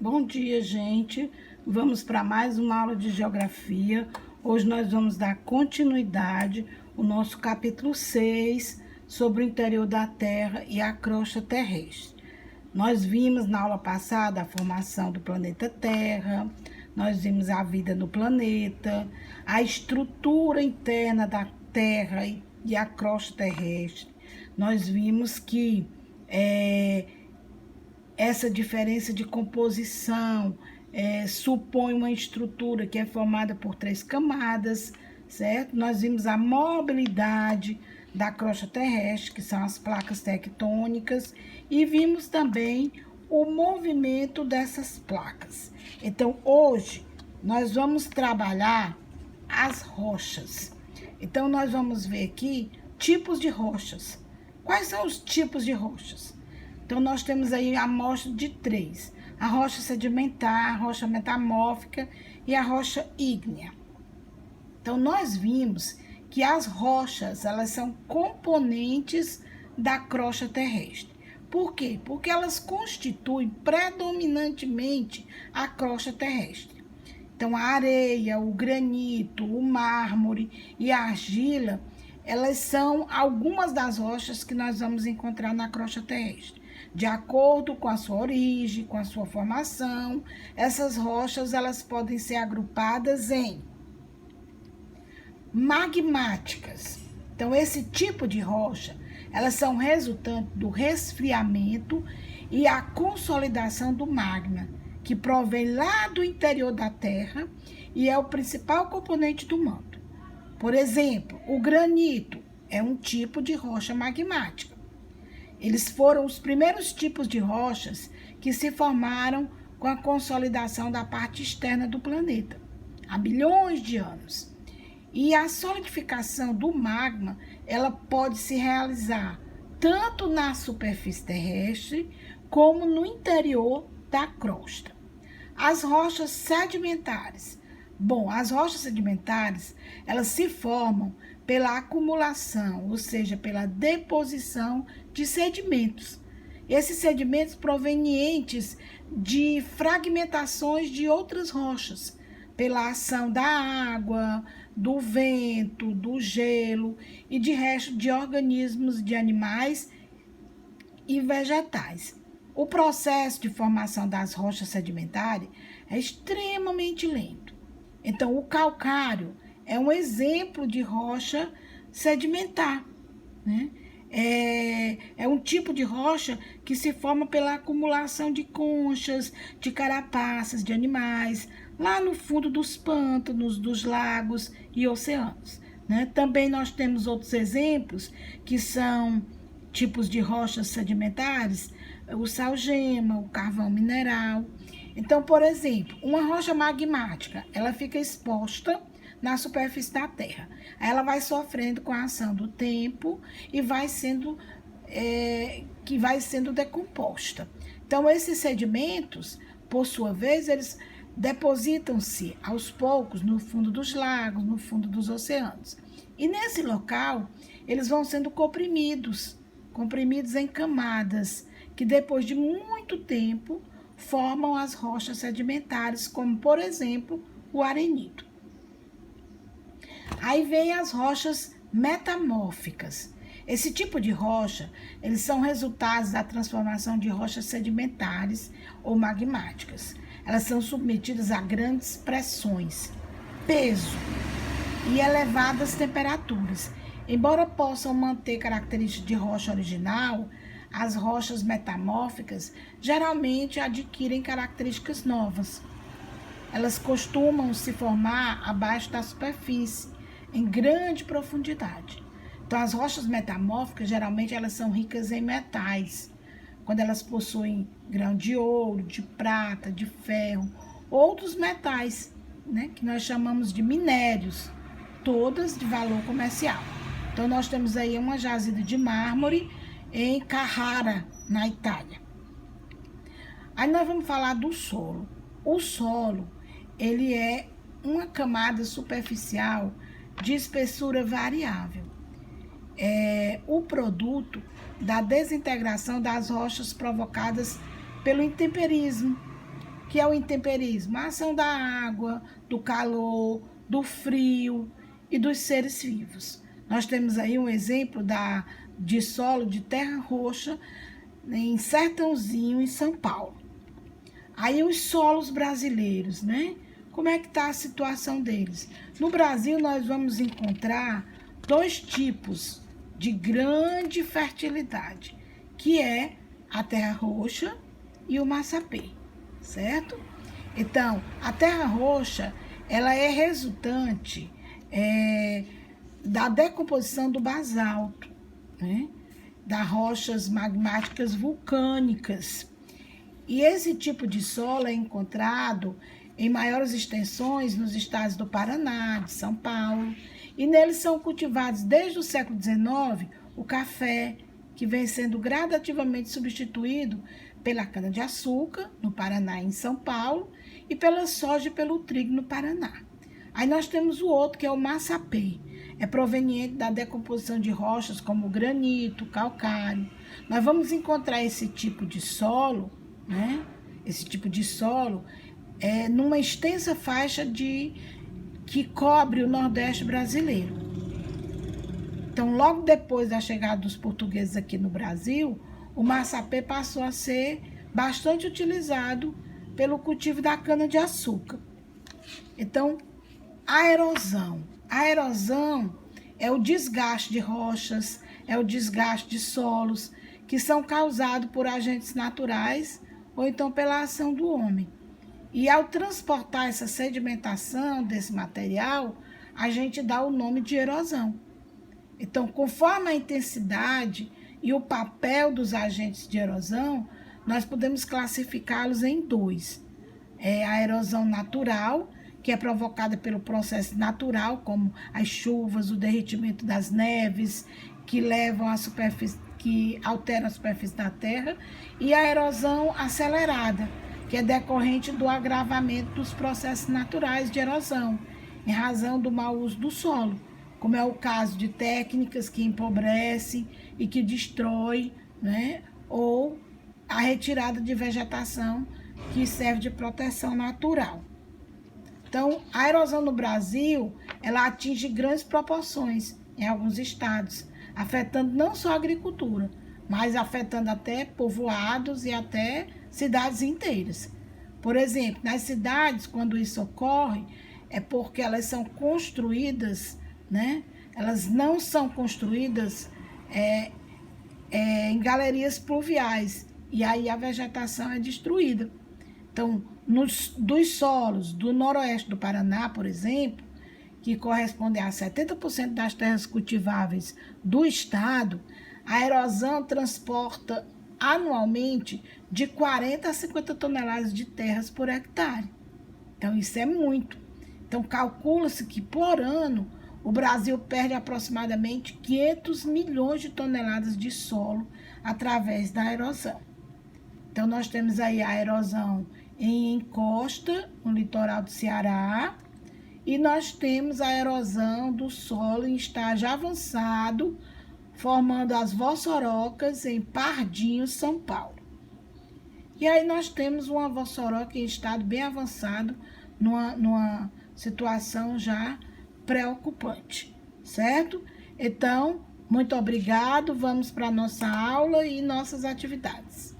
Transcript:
Bom dia, gente. Vamos para mais uma aula de geografia. Hoje nós vamos dar continuidade ao nosso capítulo 6 sobre o interior da Terra e a crosta terrestre. Nós vimos na aula passada a formação do planeta Terra, nós vimos a vida no planeta, a estrutura interna da Terra e a crosta terrestre. Nós vimos que essa diferença de composição supõe uma estrutura que é formada por 3 camadas, certo? Nós vimos a mobilidade da crosta terrestre, que são as placas tectônicas, e vimos também o movimento dessas placas. Então, hoje, nós vamos trabalhar as rochas. Então, nós vamos ver aqui tipos de rochas. Quais são os tipos de rochas? Então, nós temos aí a amostra de 3. A rocha sedimentar, a rocha metamórfica e a rocha ígnea. Então, nós vimos que as rochas, elas são componentes da crosta terrestre. Por quê? Porque elas constituem predominantemente a crosta terrestre. Então, a areia, o granito, o mármore e a argila, elas são algumas das rochas que nós vamos encontrar na crosta terrestre. De acordo com a sua origem, com a sua formação, essas rochas elas podem ser agrupadas em magmáticas. Então, esse tipo de rocha, elas são resultante do resfriamento e a consolidação do magma, que provém lá do interior da Terra e é o principal componente do manto. Por exemplo, o granito é um tipo de rocha magmática. Eles foram os primeiros tipos de rochas que se formaram com a consolidação da parte externa do planeta, há bilhões de anos. E a solidificação do magma, ela pode se realizar tanto na superfície terrestre como no interior da crosta. As rochas sedimentares. Bom, as rochas sedimentares, elas se formam pela acumulação, ou seja, pela deposição de sedimentos. Esses sedimentos provenientes de fragmentações de outras rochas, pela ação da água, do vento, do gelo e de resto de organismos, de animais e vegetais. O processo de formação das rochas sedimentares é extremamente lento. Então, o calcário é um exemplo de rocha sedimentar, né? É um tipo de rocha que se forma pela acumulação de conchas, de carapaças de animais, lá no fundo dos pântanos, dos lagos e oceanos, né? Também nós temos outros exemplos que são tipos de rochas sedimentares, o salgema, o carvão mineral. Então, por exemplo, uma rocha magmática, ela fica exposta na superfície da Terra. Ela vai sofrendo com a ação do tempo e vai sendo decomposta. Então, esses sedimentos, por sua vez, eles depositam-se aos poucos no fundo dos lagos, no fundo dos oceanos. E nesse local, eles vão sendo comprimidos em camadas, que depois de muito tempo formam as rochas sedimentares, como, por exemplo, o arenito. Aí vem as rochas metamórficas. Esse tipo de rocha, eles são resultados da transformação de rochas sedimentares ou magmáticas. Elas são submetidas a grandes pressões, peso e elevadas temperaturas. Embora possam manter características de rocha original, as rochas metamórficas geralmente adquirem características novas. Elas costumam se formar abaixo da superfície, em grande profundidade. Então, as rochas metamórficas, geralmente, elas são ricas em metais, quando elas possuem grão de ouro, de prata, de ferro, outros metais, né, que nós chamamos de minérios, todas de valor comercial. Então, nós temos aí uma jazida de mármore em Carrara, na Itália. Aí nós vamos falar do solo. O solo, ele é uma camada superficial de espessura variável. É o produto da desintegração das rochas provocadas pelo intemperismo, que é o intemperismo? A ação da água, do calor, do frio e dos seres vivos. Nós temos aí um exemplo de solo de terra roxa em Sertãozinho, em São Paulo. Aí os solos brasileiros, né? Como é que está a situação deles? No Brasil, nós vamos encontrar 2 tipos de grande fertilidade, que é a terra roxa e o massapê, certo? Então, a terra roxa, ela é resultante da decomposição do basalto, né? Das rochas magmáticas vulcânicas. E esse tipo de solo é encontrado em maiores extensões nos estados do Paraná, de São Paulo, e neles são cultivados desde o século XIX o café, que vem sendo gradativamente substituído pela cana-de-açúcar, no Paraná e em São Paulo, e pela soja e pelo trigo no Paraná. Aí nós temos o outro, que é o massapê. É proveniente da decomposição de rochas como granito, calcário. Nós vamos encontrar esse tipo de solo, né? Esse tipo de solo numa extensa faixa que cobre o Nordeste brasileiro. Então, logo depois da chegada dos portugueses aqui no Brasil, o massapê passou a ser bastante utilizado pelo cultivo da cana-de-açúcar. Então, a erosão. A erosão é o desgaste de rochas, é o desgaste de solos, que são causados por agentes naturais ou então pela ação do homem. E ao transportar essa sedimentação desse material, a gente dá o nome de erosão. Então, conforme a intensidade e o papel dos agentes de erosão, nós podemos classificá-los em 2. A erosão natural, que é provocada pelo processo natural, como as chuvas, o derretimento das neves, que levam à superfície, que alteram a superfície da terra, e a erosão acelerada, que é decorrente do agravamento dos processos naturais de erosão, em razão do mau uso do solo, como é o caso de técnicas que empobrecem e que destroem, né? Ou a retirada de vegetação que serve de proteção natural. Então, a erosão no Brasil, ela atinge grandes proporções em alguns estados, afetando não só a agricultura, mas afetando até povoados e até cidades inteiras. Por exemplo, nas cidades, quando isso ocorre, é porque elas são construídas, né? Elas não são construídas em galerias pluviais, e aí a vegetação é destruída. Então, dos solos do noroeste do Paraná, por exemplo, que correspondem a 70% das terras cultiváveis do estado, a erosão transporta anualmente de 40 a 50 toneladas de terras por hectare. Então, isso é muito. Então, calcula-se que, por ano, o Brasil perde aproximadamente 500 milhões de toneladas de solo através da erosão. Então, nós temos aí a erosão em encosta, no litoral do Ceará, e nós temos a erosão do solo em estágio avançado, formando as vossorocas em Pardinho, São Paulo. E aí nós temos uma vossoroca em estado bem avançado, numa situação já preocupante, certo? Então, muito obrigado, vamos para a nossa aula e nossas atividades.